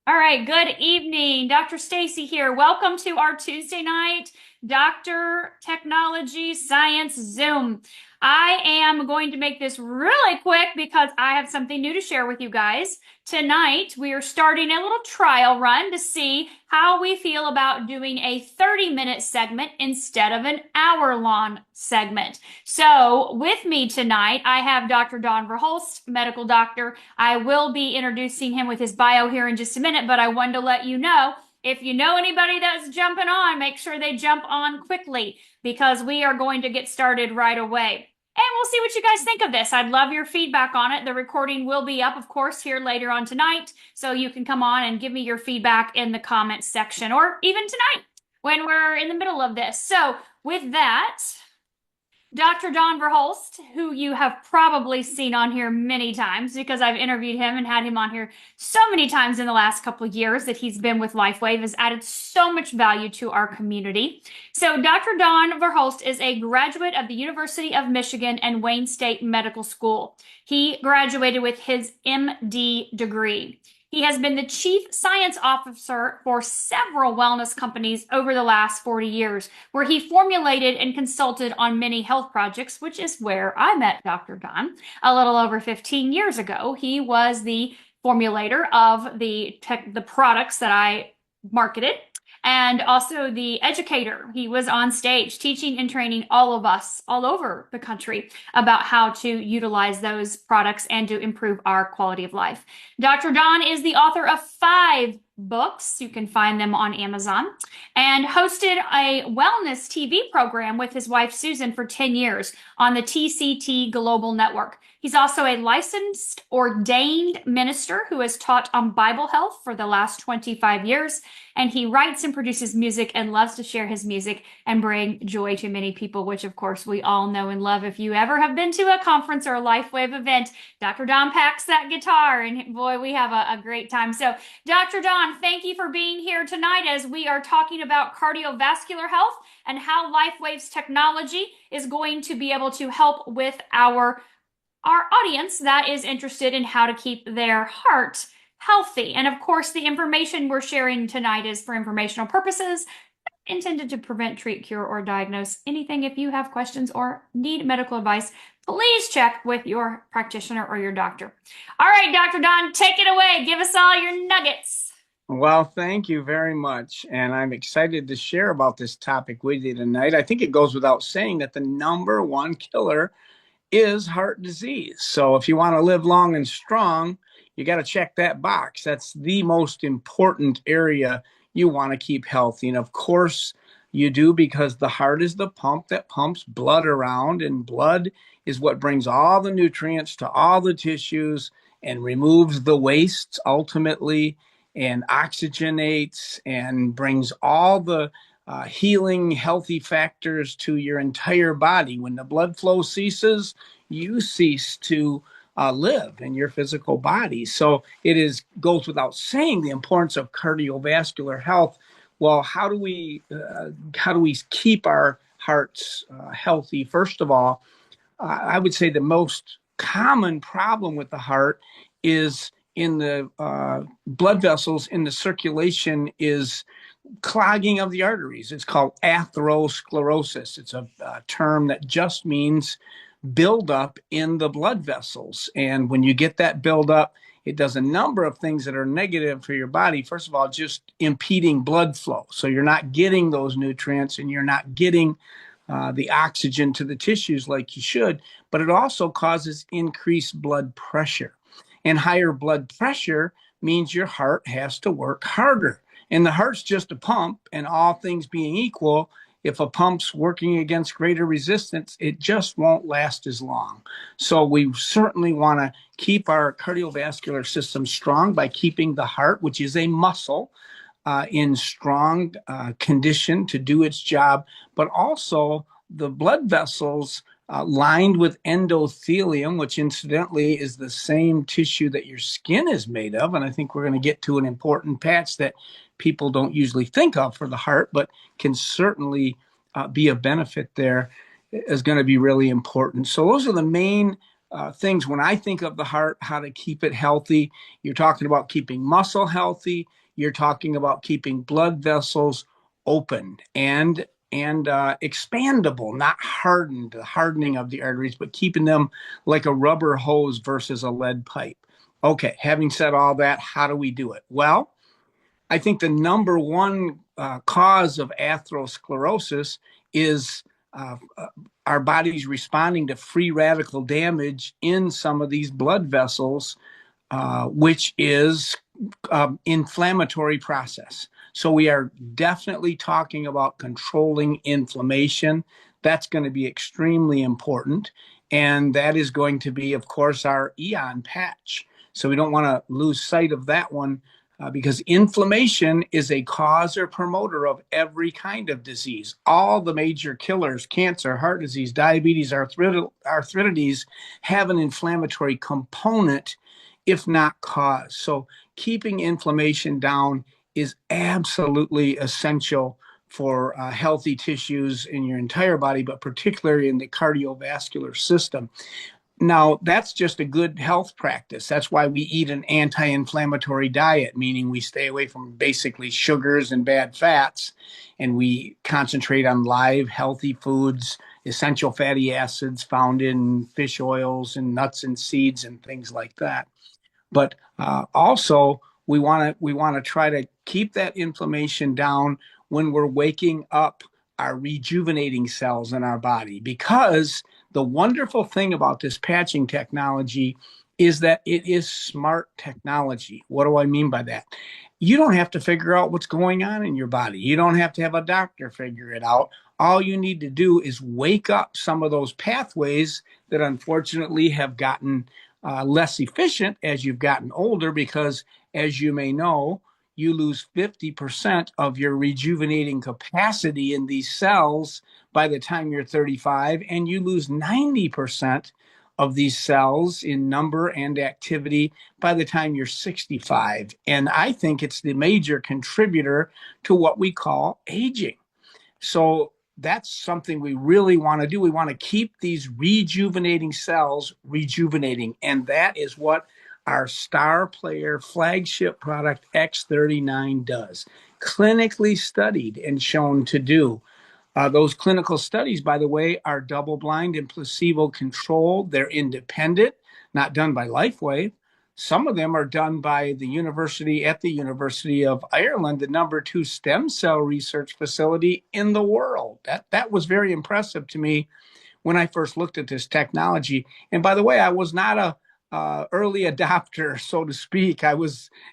All right, good evening. Dr. Stacy here. Welcome to our Tuesday night Dr. Technology Science Zoom. I am going to make this really quick because I have something new to share with you guys. Tonight, we are starting a little trial run to see how we feel about doing a 30-minute segment instead of an hour-long segment. So, with me tonight, I have Dr. Don VerHulst, medical doctor. I will be introducing him with his bio here in just a minute, but I wanted to let you know if you know anybody that's jumping on, make sure they jump on quickly because we are going to get started right away. And we'll see what you guys think of this. I'd love your feedback on it. The recording will be up, of course, here later on tonight. So you can come on and give me your feedback in the comments section or even tonight when we're in the middle of this. So with that, Dr. Don VerHulst, who you have probably seen on here many times because I've interviewed him and had him on here so many times in the last couple of years that he's been with LifeWave, has added so much value to our community. So Dr. Don VerHulst is a graduate of the University of Michigan and Wayne State Medical School. He graduated with his MD degree. He has been the chief science officer for several wellness companies over the last 40 years, where he formulated and consulted on many health projects, which is where I met Dr. Don a little over 15 years ago. He was the formulator of the products that I marketed and also the educator. He was on stage teaching and training all of us all over the country about how to utilize those products and to improve our quality of life. Dr. Don is the author of 5 books. You can find them on Amazon, and hosted a wellness TV program with his wife Susan for 10 years on the TCT Global Network. He's also a licensed ordained minister who has taught on Bible health for the last 25 years, and he writes and produces music and loves to share his music and bring joy to many people, which of course we all know and love. If you ever have been to a conference or a LifeWave event, Dr. Don packs that guitar and boy, we have a great time. So Dr. Don, thank you for being here tonight as we are talking about cardiovascular health and how LifeWave's technology is going to be able to help with our audience that is interested in how to keep their heart healthy. And of course, the information we're sharing tonight is for informational purposes, intended to prevent, treat, cure, or diagnose anything. If you have questions or need medical advice, please check with your practitioner or your doctor. All right, Dr. Don, take it away. Give us all your nuggets. Well, thank you very much. And I'm excited to share about this topic with you tonight. I think it goes without saying that the number one killer is heart disease. So if you want to live long and strong, you got to check that box. That's the most important area you want to keep healthy. And of course, you do, because the heart is the pump that pumps blood around, and blood is what brings all the nutrients to all the tissues and removes the wastes ultimately, and oxygenates and brings all the healing, healthy factors to your entire body. When the blood flow ceases, you cease to live in your physical body. So it goes without saying the importance of cardiovascular health. Well, how do we keep our hearts healthy? First of all, I would say the most common problem with the heart is in the blood vessels in the circulation is clogging of the arteries. It's called atherosclerosis. It's a term that just means buildup in the blood vessels. And when you get that buildup, it does a number of things that are negative for your body. First of all, just impeding blood flow. So you're not getting those nutrients and you're not getting the oxygen to the tissues like you should. But it also causes increased blood pressure. And higher blood pressure means your heart has to work harder. And the heart's just a pump, and all things being equal, if a pump's working against greater resistance, it just won't last as long. So we certainly want to keep our cardiovascular system strong by keeping the heart, which is a muscle, in strong condition to do its job, but also the blood vessels lined with endothelium, which incidentally is the same tissue that your skin is made of. And I think we're going to get to an important patch that people don't usually think of for the heart, but can certainly be a benefit there, is going to be really important. So those are the main things when I think of the heart, how to keep it healthy. You're talking about keeping muscle healthy. You're talking about keeping blood vessels open and expandable, not hardened, the hardening of the arteries, but keeping them like a rubber hose versus a lead pipe. Okay, having said all that, how do we do it? Well, I think the number one cause of atherosclerosis is our body's responding to free radical damage in some of these blood vessels, which is inflammatory process. So we are definitely talking about controlling inflammation. That's going to be extremely important. And that is going to be, of course, our EON patch. So we don't want to lose sight of that one because inflammation is a cause or promoter of every kind of disease. All the major killers, cancer, heart disease, diabetes, arthritis, have an inflammatory component, if not cause. So keeping inflammation down is absolutely essential for healthy tissues in your entire body, but particularly in the cardiovascular system. Now, that's just a good health practice. That's why we eat an anti-inflammatory diet, meaning we stay away from basically sugars and bad fats, and we concentrate on live, healthy foods, essential fatty acids found in fish oils and nuts and seeds and things like that. But also, we want to try to keep that inflammation down when we're waking up our rejuvenating cells in our body, because the wonderful thing about this patching technology is that it is smart technology. What do I mean by that? You don't have to figure out what's going on in your body. You don't have to have a doctor figure it out. All you need to do is wake up some of those pathways that unfortunately have gotten less efficient as you've gotten older, because as you may know, you lose 50% of your rejuvenating capacity in these cells by the time you're 35, and you lose 90% of these cells in number and activity by the time you're 65. And I think it's the major contributor to what we call aging. So that's something we really want to do. We want to keep these rejuvenating cells rejuvenating. And that is what our star player flagship product X39 does. Clinically studied and shown to do. Those clinical studies, by the way, are double-blind and placebo-controlled. They're independent, not done by LifeWave. Some of them are done by the University of Ireland, the #2 stem cell research facility in the world. That was very impressive to me when I first looked at this technology. And by the way, I was not a early adopter, so to speak.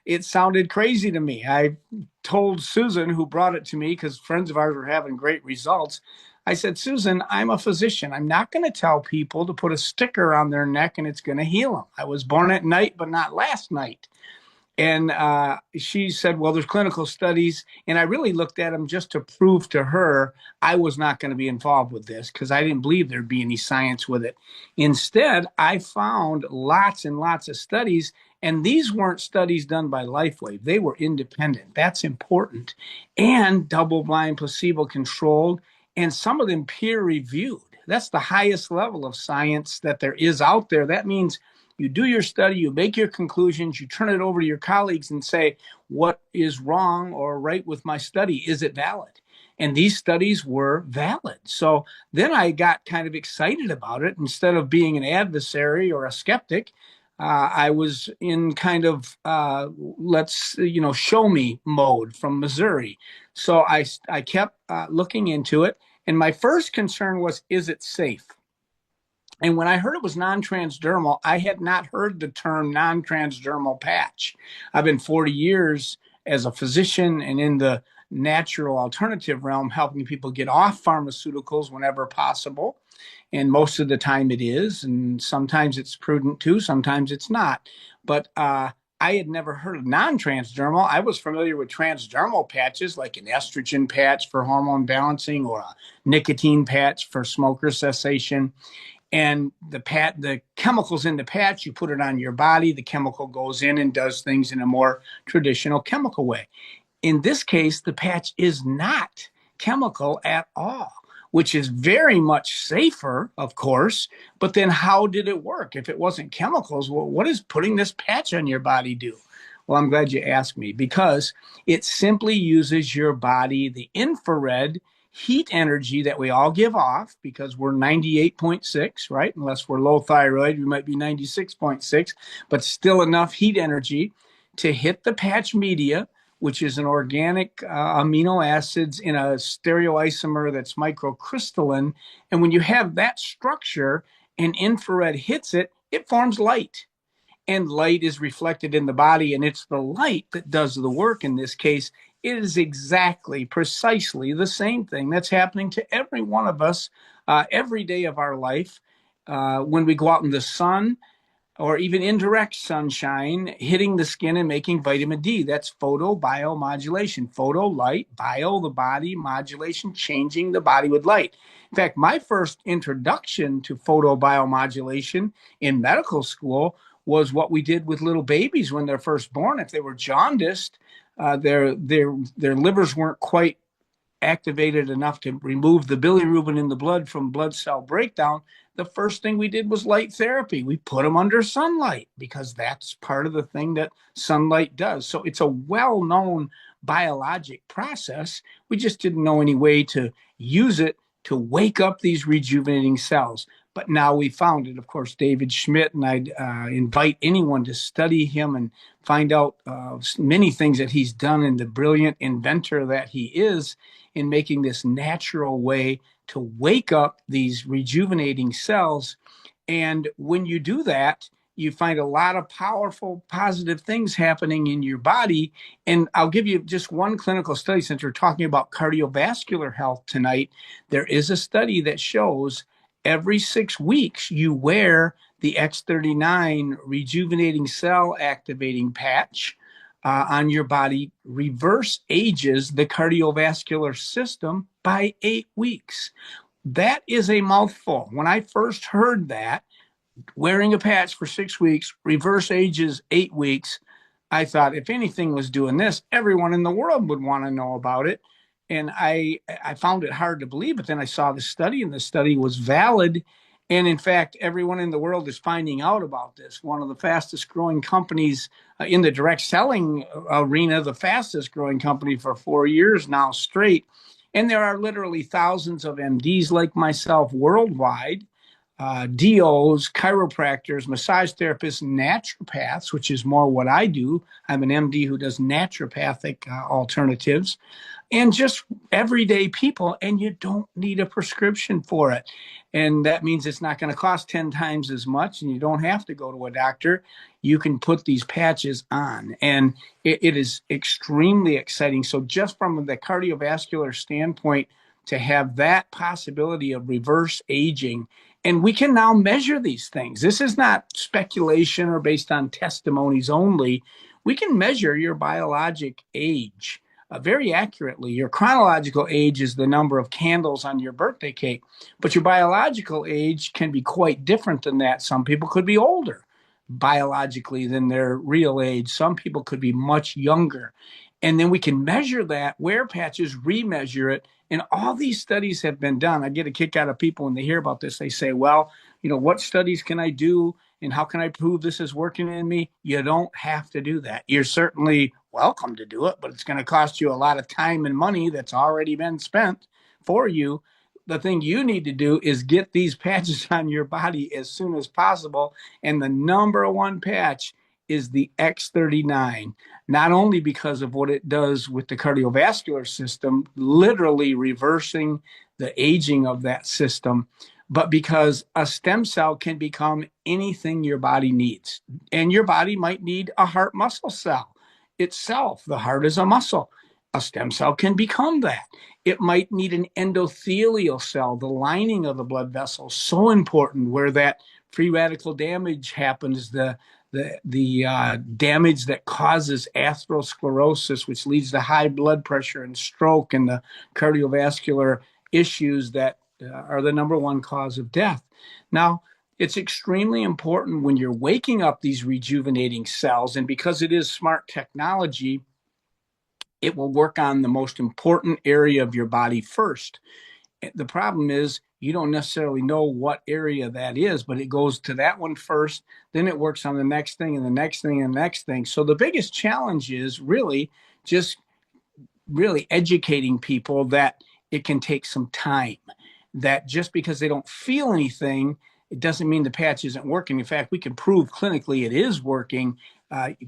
It sounded crazy to me. I told Susan, who brought it to me, because friends of ours were having great results. I said, Susan, I'm a physician. I'm not going to tell people to put a sticker on their neck and it's going to heal them. I was born at night, but not last night. And she said, well, there's clinical studies. And I really looked at them just to prove to her I was not going to be involved with this, because I didn't believe there'd be any science with it. Instead, I found lots and lots of studies, and these weren't studies done by LifeWave. They were independent. That's important. And double-blind, placebo-controlled, and some of them peer-reviewed. That's the highest level of science that there is out there. That means you do your study, you make your conclusions, you turn it over to your colleagues and say, what is wrong or right with my study? Is it valid? And these studies were valid. So then I got kind of excited about it. Instead of being an adversary or a skeptic, I was in kind of show me mode from Missouri. So I kept looking into it. And my first concern was, is it safe? And when I heard it was non-transdermal, I had not heard the term non-transdermal patch. I've been 40 years as a physician and in the natural alternative realm, helping people get off pharmaceuticals whenever possible. And most of the time it is, and sometimes it's prudent too, sometimes it's not. But I had never heard of non-transdermal. I was familiar with transdermal patches, like an estrogen patch for hormone balancing or a nicotine patch for smoker cessation. And the chemicals in the patch, you put it on your body, the chemical goes in and does things in a more traditional chemical way. In this case, the patch is not chemical at all. which is very much safer, of course. But then how did it work? If it wasn't chemicals, well, what does putting this patch on your body do? Well, I'm glad you asked me, because it simply uses your body, the infrared heat energy that we all give off, because we're 98.6, right? Unless we're low thyroid, we might be 96.6, but still enough heat energy to hit the patch media, which is an organic amino acids in a stereoisomer that's microcrystalline. And when you have that structure and infrared hits it, it forms light. And light is reflected in the body, and it's the light that does the work. In this case, it is exactly, precisely the same thing that's happening to every one of us every day of our life. When we go out in the sun, or even indirect sunshine, hitting the skin and making vitamin D. That's photobiomodulation. Photo, light, bio, the body, modulation, changing the body with light. In fact, my first introduction to photobiomodulation in medical school was what we did with little babies when they're first born. If they were jaundiced, their livers weren't quite activated enough to remove the bilirubin in the blood from blood cell breakdown. The first thing we did was light therapy. We put them under sunlight, because that's part of the thing that sunlight does. So it's a well-known biologic process. We just didn't know any way to use it to wake up these rejuvenating cells. But now we found it. Of course, David Schmidt, and I'd invite anyone to study him and find out many things that he's done, and the brilliant inventor that he is in making this natural way to wake up these rejuvenating cells. And when you do that, you find a lot of powerful, positive things happening in your body. And I'll give you just one clinical study, since we're talking about cardiovascular health tonight. There is a study that shows every 6 weeks you wear the X39 rejuvenating cell activating patch on your body, reverse ages the cardiovascular system by 8 weeks. That is a mouthful. When I first heard that, wearing a patch for 6 weeks, reverse ages 8 weeks, I thought if anything was doing this, everyone in the world would want to know about it. And I found it hard to believe, but then I saw the study, and the study was valid. And in fact, everyone in the world is finding out about this. One of the fastest growing companies in the direct selling arena, the fastest growing company for 4 years now straight. And there are literally thousands of MDs like myself worldwide, DOs, chiropractors, massage therapists, naturopaths, which is more what I do. I'm an MD who does naturopathic alternatives, and just everyday people, and you don't need a prescription for it. And that means it's not going to cost 10 times as much, and you don't have to go to a doctor. You can put these patches on, and it is extremely exciting. So just from the cardiovascular standpoint, to have that possibility of reverse aging, and we can now measure these things. This is not speculation or based on testimonies only. We can measure your biologic age very accurately. Your chronological age is the number of candles on your birthday cake, but your biological age can be quite different than that. Some people could be older biologically than their real age. Some people could be much younger. And then we can measure that, wear patches, remeasure it. And all these studies have been done. I get a kick out of people when they hear about this. They say, well, what studies can I do? And how can I prove this is working in me? You don't have to do that. You're certainly welcome to do it, but it's going to cost you a lot of time and money that's already been spent for you. The thing you need to do is get these patches on your body as soon as possible. And the number one patch is the X39, not only because of what it does with the cardiovascular system, literally reversing the aging of that system, but because a stem cell can become anything your body needs. And your body might need a heart muscle cell itself. The heart is a muscle. A stem cell can become that. It might need an endothelial cell, the lining of the blood vessels, so important, where that free radical damage happens, the damage that causes atherosclerosis, which leads to high blood pressure and stroke and the cardiovascular issues that are the number one cause of death. Now, it's extremely important when you're waking up these rejuvenating cells, and because it is smart technology, it will work on the most important area of your body first. The problem is you don't necessarily know what area that is, but it goes to that one first, then it works on the next thing and the next thing and the next thing. So the biggest challenge is just really educating people that it can take some time, that just because they don't feel anything, it doesn't mean the patch isn't working. In fact, we can prove clinically it is working.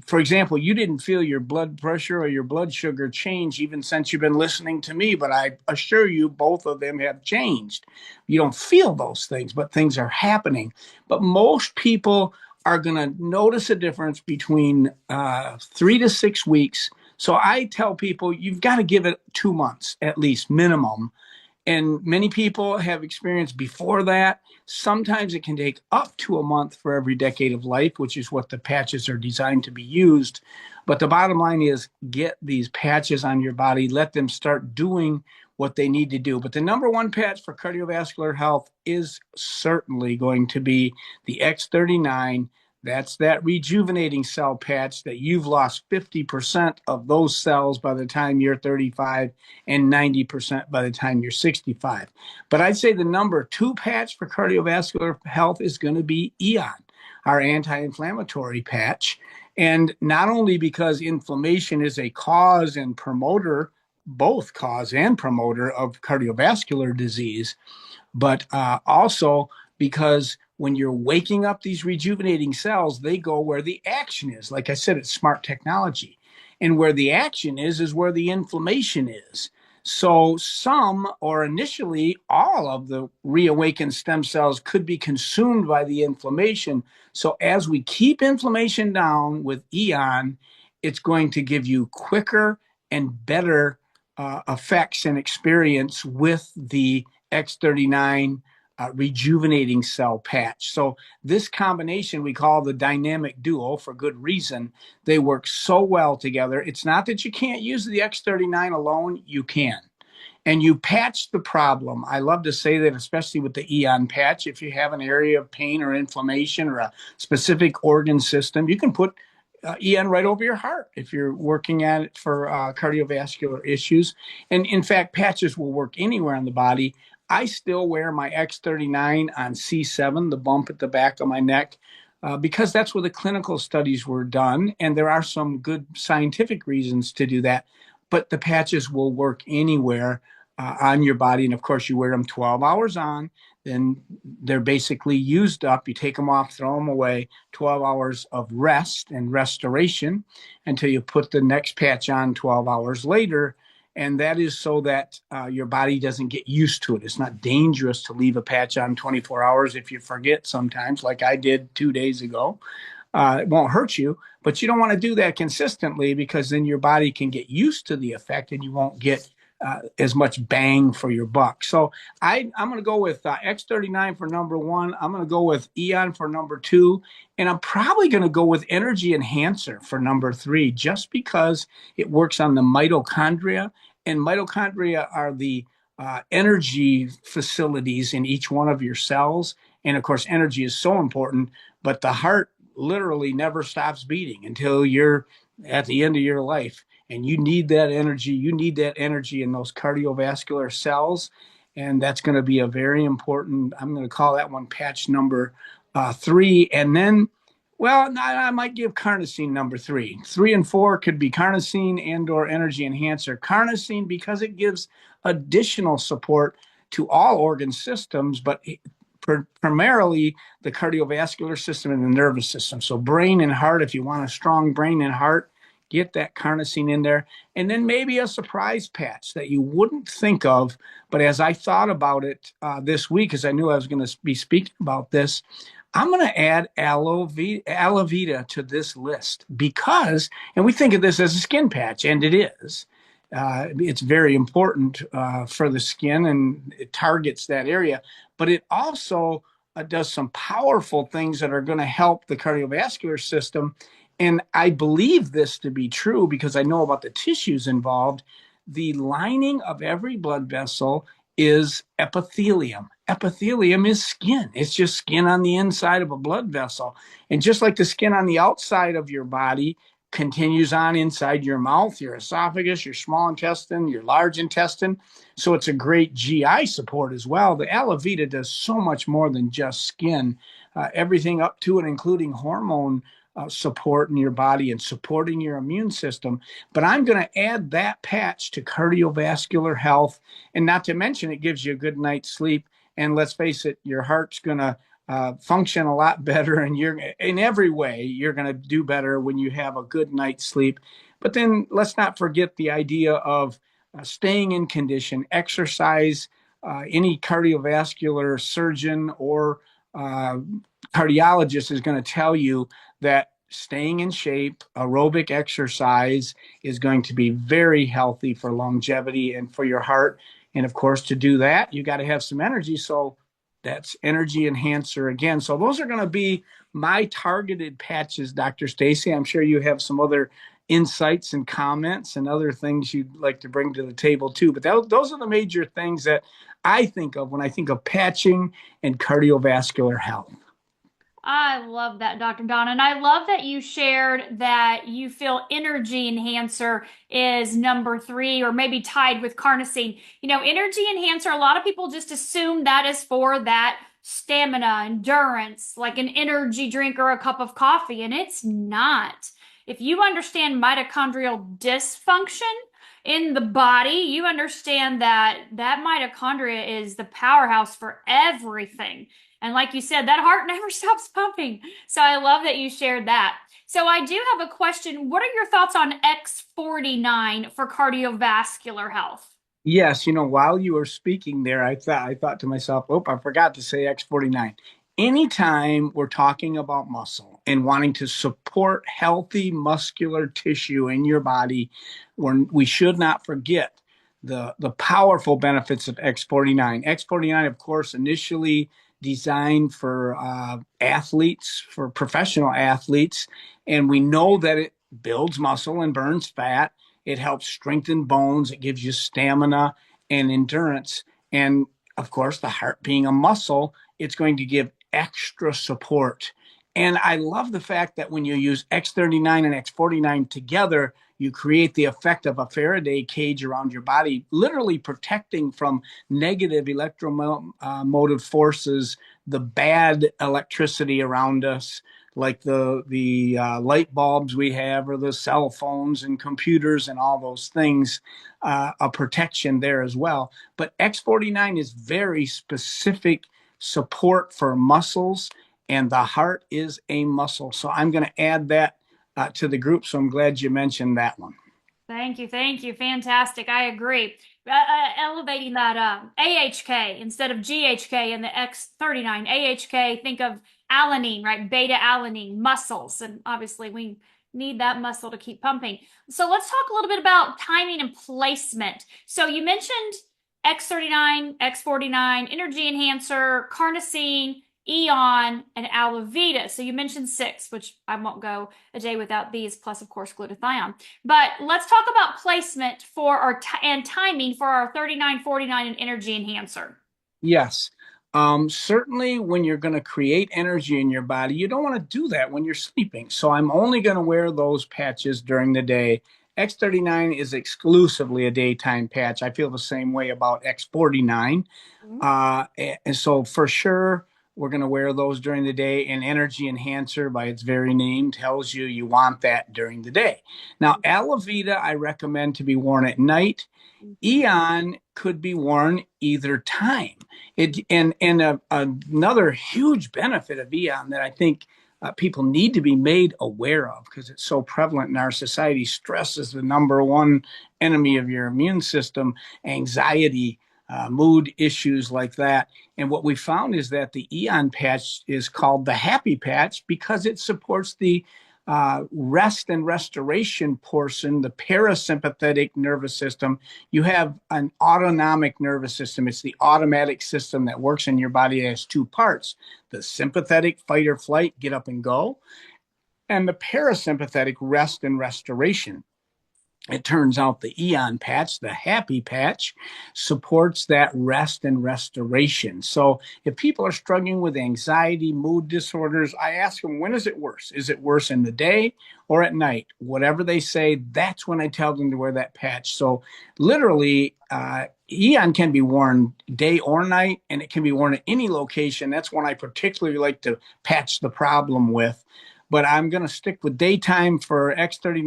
For example, you didn't feel your blood pressure or your blood sugar change even since you've been listening to me, but I assure you both of them have changed. You don't feel those things, but things are happening. But most people are going to notice a difference between 3 to 6 weeks. So I tell people you've got to give it 2 months at least minimum. And many people have experienced before that. Sometimes it can take up to a month for every decade of life, which is what the patches are designed to be used. But the bottom line is get these patches on your body, let them start doing what they need to do. But the number one patch for cardiovascular health is certainly going to be the X39. That's that rejuvenating cell patch that you've lost 50% of those cells by the time you're 35 and 90% by the time you're 65. But I'd say the number 2 patch for cardiovascular health is going to be EON, our anti-inflammatory patch. And not only because inflammation is a cause and promoter, both cause and promoter of cardiovascular disease, but also because when you're waking up these rejuvenating cells, they go where the action is. Like I said, it's smart technology. And where the action is where the inflammation is. So some, or initially all of the reawakened stem cells could be consumed by the inflammation. So as we keep inflammation down with EON, it's going to give you quicker and better effects and experience with the X39 rejuvenating cell patch. So this combination we call the dynamic duo for good reason. They work so well together. It's not that you can't use the X39 alone, you can. And you patch the problem. I love to say that, especially with the EON patch, if you have an area of pain or inflammation or a specific organ system, you can put EON right over your heart if you're working at it for cardiovascular issues. And in fact, patches will work anywhere on the body. I still wear my X39 on C7, the bump at the back of my neck, because that's where the clinical studies were done. And there are some good scientific reasons to do that. But the patches will work anywhere on your body. And of course, you wear them 12 hours on, then they're basically used up. You take them off, throw them away, 12 hours of rest and restoration until you put the next patch on 12 hours later. And that is so that your body doesn't get used to it. It's not dangerous to leave a patch on 24 hours if you forget sometimes, like I did 2 days ago. It won't hurt you, but you don't want to do that consistently because then your body can get used to the effect and you won't get as much bang for your buck. So I'm going to go with X39 for number 1. I'm going to go with EON for number 2. And I'm probably going to go with Energy Enhancer for number 3, just because it works on the mitochondria. And mitochondria are the energy facilities in each one of your cells. And of course, energy is so important, but the heart literally never stops beating until you're at the end of your life. And you need that energy. You need that energy in those cardiovascular cells. And that's going to be a very important, I'm going to call that one patch number 3. And then, well, I might give carnosine number 3. 3 and 4 could be carnosine and or energy enhancer. Carnosine because it gives additional support to all organ systems, but primarily the cardiovascular system and the nervous system. So brain and heart, if you want a strong brain and heart, get that carnosine in there. And then maybe a surprise patch that you wouldn't think of. But as I thought about it this week, as I knew I was going to be speaking about this, I'm going to add aloe vera to this list because, and we think of this as a skin patch, and it is. It's very important for the skin and it targets that area, but it also does some powerful things that are going to help the cardiovascular system. And I believe this to be true because I know about the tissues involved. The lining of every blood vessel is epithelium. Epithelium is skin. It's just skin on the inside of a blood vessel. And just like the skin on the outside of your body continues on inside your mouth, your esophagus, your small intestine, your large intestine. So it's a great GI support as well. The aloe vera does so much more than just skin, everything up to and including hormone support in your body and supporting your immune system. But I'm going to add that patch to cardiovascular health. And not to mention, it gives you a good night's sleep. And let's face it, your heart's going to function a lot better, and you're in every way you're going to do better when you have a good night's sleep. But then let's not forget the idea of staying in condition, exercise. Any cardiovascular surgeon or cardiologist is going to tell you that staying in shape, aerobic exercise is going to be very healthy for longevity and for your heart. And of course, to do that, you got to have some energy. So that's energy enhancer again. So those are going to be my targeted patches, Dr. Stacy. I'm sure you have some other insights and comments and other things you'd like to bring to the table too. But those are the major things that I think of when I think of patching and cardiovascular health. I love that, Dr. Donna. And I love that you shared that you feel energy enhancer is number 3 or maybe tied with carnosine. You know, energy enhancer, a lot of people just assume that is for that stamina, endurance, like an energy drink or a cup of coffee, and it's not. If you understand mitochondrial dysfunction in the body, you understand that mitochondria is the powerhouse for everything. And like you said, that heart never stops pumping. So I love that you shared that. So I do have a question. What are your thoughts on X49 for cardiovascular health? Yes, while you were speaking there, I thought to myself, oh, I forgot to say X49. Anytime we're talking about muscle and wanting to support healthy muscular tissue in your body, we should not forget the powerful benefits of X49. X49, of course, initially designed for athletes, for professional athletes, and we know that it builds muscle and burns fat. It helps strengthen bones. It gives you stamina and endurance. And of course, the heart being a muscle, it's going to give extra support. And I love the fact that when you use X39 and X49 together, you create the effect of a Faraday cage around your body, literally protecting from negative electromotive forces, the bad electricity around us, like the light bulbs we have or the cell phones and computers and all those things, a protection there as well. But X49 is very specific support for muscles, and the heart is a muscle. So I'm going to add that to the group. So I'm glad you mentioned that one. Thank you. Thank you. Fantastic. I agree. Elevating that AHK instead of GHK in the X39. AHK, think of alanine, right? Beta alanine, muscles. And obviously we need that muscle to keep pumping. So let's talk a little bit about timing and placement. So you mentioned X39, X49, energy enhancer, carnosine, Eon, and aloe vera. So you mentioned 6, which I won't go a day without these, plus of course glutathione. But let's talk about placement for our and timing for our 39, 49, and energy enhancer. Yes. Certainly when you're going to create energy in your body, you don't want to do that when you're sleeping. So I'm only going to wear those patches during the day. X39 is exclusively a daytime patch. I feel the same way about X49. And so for sure, we're going to wear those during the day. And energy enhancer, by its very name, tells you you want that during the day. Now, aloe vera, I recommend to be worn at night. Eon could be worn either time. Another huge benefit of Eon that I think people need to be made aware of, because it's so prevalent in our society. Stress is the number one enemy of your immune system, anxiety, mood issues like that. And what we found is that the Eon patch is called the happy patch because it supports the rest and restoration portion, the parasympathetic nervous system. You have an autonomic nervous system. It's the automatic system that works in your body. It has 2 parts: the sympathetic, fight or flight, get up and go, and the parasympathetic, rest and restoration. It turns out the Eon patch, the happy patch, supports that rest and restoration. So if people are struggling with anxiety, mood disorders, I ask them, when is it worse? Is it worse in the day or at night? Whatever they say, that's when I tell them to wear that patch. So literally, Eon can be worn day or night, and it can be worn at any location. That's one I particularly like to patch the problem with. But I'm going to stick with daytime for X39,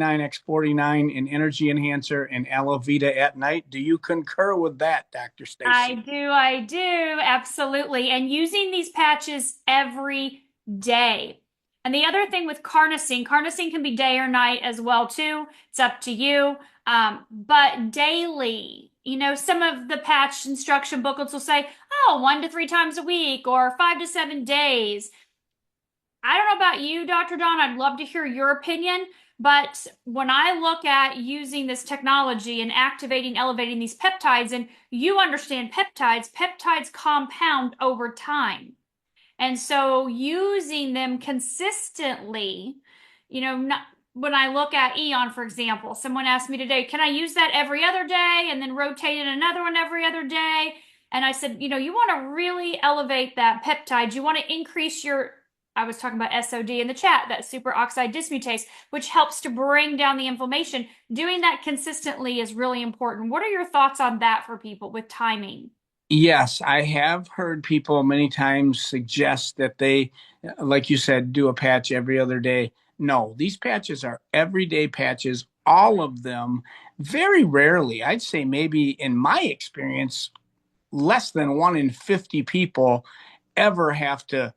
X49, and energy enhancer, and aloe vita at night. Do you concur with that, Dr. Stacy? I do, absolutely. And using these patches every day. And the other thing with carnosine can be day or night as well too. It's up to you. But daily, some of the patch instruction booklets will say, 1 to 3 times a week or 5 to 7 days. I don't know about you, Dr. Don. I'd love to hear your opinion. But when I look at using this technology and activating, elevating these peptides, and you understand peptides compound over time. And so using them consistently, when I look at Eon, for example, someone asked me today, can I use that every other day and then rotate in another one every other day? And I said, you want to really elevate that peptide. You want to increase I was talking about SOD in the chat, that superoxide dismutase, which helps to bring down the inflammation. Doing that consistently is really important. What are your thoughts on that for people with timing? Yes, I have heard people many times suggest that they, like you said, do a patch every other day. No, these patches are everyday patches, all of them. Very rarely, I'd say maybe in my experience, less than 1 in 50 people ever have to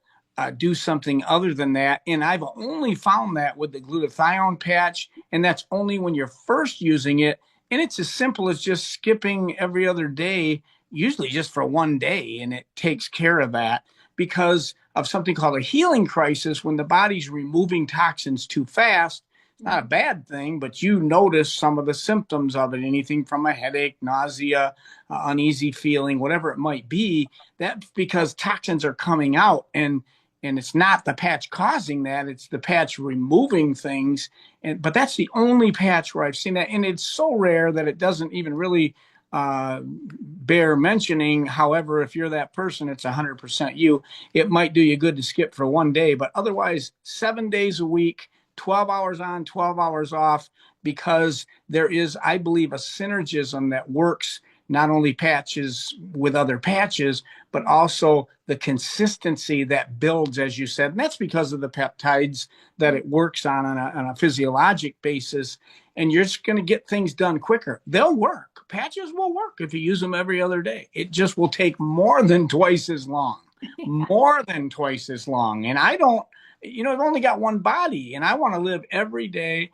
do something other than that. And I've only found that with the glutathione patch, and that's only when you're first using it. And it's as simple as just skipping every other day, usually just for 1 day, and it takes care of that because of something called a healing crisis. When the body's removing toxins too fast, it's not a bad thing, but you notice some of the symptoms of it, anything from a headache, nausea, uneasy feeling, whatever it might be. That's because toxins are coming out, and it's not the patch causing that, it's the patch removing things. But that's the only patch where I've seen that, and it's so rare that it doesn't even really bear mentioning. However, if you're that person, it's 100% you. It might do you good to skip for 1 day, but otherwise 7 days a week, 12 hours on, 12 hours off, because there is, I believe, a synergism that works, not only patches with other patches, but also the consistency that builds, as you said. And that's because of the peptides that it works on a physiologic basis. And you're just going to get things done quicker. They'll work. Patches will work if you use them every other day. It just will take more than twice as long. More than twice as long. And I don't, I've only got one body, and I want to live every day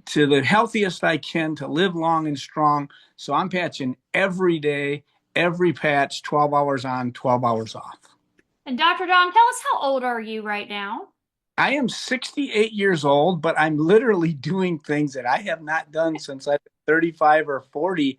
to the healthiest I can, to live long and strong. So I'm patching every day, every patch, 12 hours on, 12 hours off. And Dr. Don, tell us, how old are you right now? I am 68 years old, but I'm literally doing things that I have not done since I've been 35 or 40.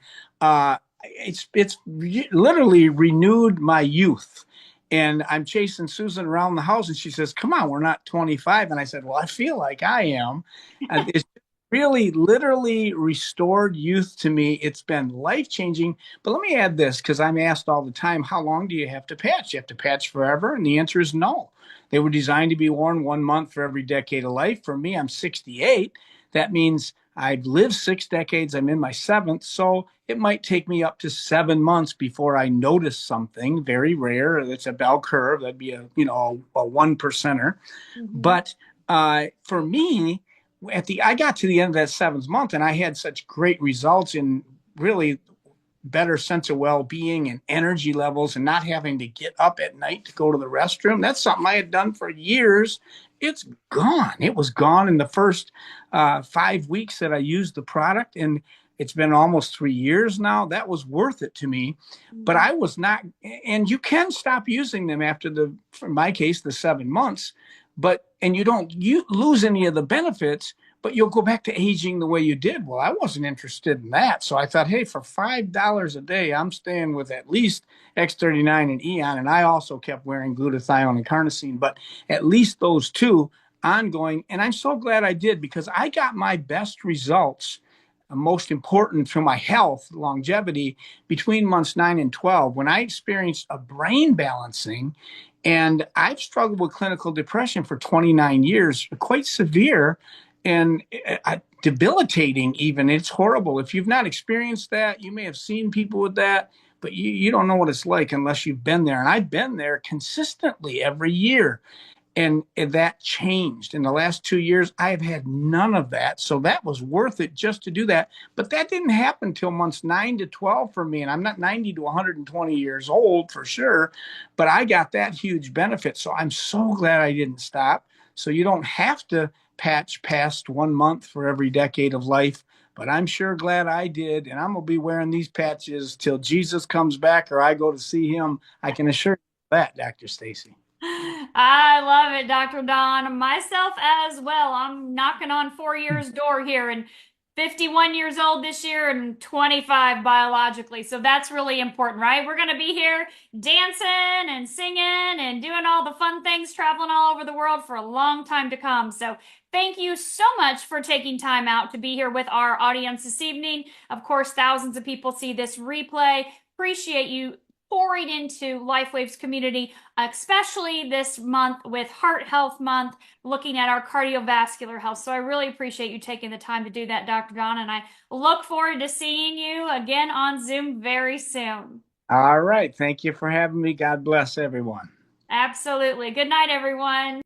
It's literally renewed my youth. And I'm chasing Susan around the house, and she says, come on, we're not 25. And I said, well, I feel like I am. It's really literally restored youth to me. It's been life-changing. But let me add this, because I'm asked all the time, how long do you have to patch? You have to patch forever? And the answer is no. They were designed to be worn 1 month for every decade of life. For me, I'm 68. That means I've lived 6 decades. I'm in my 7th. So it might take me up to 7 months before I notice something. Very rare. It's a bell curve. That'd be a 1%er. Mm-hmm. But for me, I got to the end of that 7th month, and I had such great results in really better sense of well-being and energy levels, and not having to get up at night to go to the restroom. That's something I had done for years. It's gone. It was gone in the first 5 weeks that I used the product, and it's been almost 3 years now. That was worth it to me. But I was not, and you can stop using them after in my case, the 7 months, and you lose any of the benefits, but you'll go back to aging the way you did. Well, I wasn't interested in that. So I thought, hey, for $5 a day, I'm staying with at least X39 and Eon. And I also kept wearing glutathione and carnosine, but at least those two ongoing. And I'm so glad I did, because I got my best results most important to my health, longevity, between months 9 and 12, when I experienced a brain balancing. And I've struggled with clinical depression for 29 years, quite severe and debilitating even. It's horrible. If you've not experienced that, you may have seen people with that, but you don't know what it's like unless you've been there. And I've been there consistently every year. And that changed in the last 2 years. I have had none of that. So that was worth it just to do that. But that didn't happen till months 9 to 12 for me. And I'm not 90 to 120 years old for sure, but I got that huge benefit. So I'm so glad I didn't stop. So you don't have to patch past 1 month for every decade of life. But I'm sure glad I did. And I'm going to be wearing these patches till Jesus comes back or I go to see him. I can assure you that, Dr. Stacy. I love it, Dr. Don. Myself as well. I'm knocking on 4 years door here and 51 years old this year and 25 biologically. So that's really important, right? We're going to be here dancing and singing and doing all the fun things, traveling all over the world for a long time to come. So thank you so much for taking time out to be here with our audience this evening. Of course, thousands of people see this replay. Appreciate you pouring into LifeWave's community, especially this month with Heart Health Month, looking at our cardiovascular health. So I really appreciate you taking the time to do that, Dr. Don, and I look forward to seeing you again on Zoom very soon. All right. Thank you for having me. God bless everyone. Absolutely. Good night, everyone.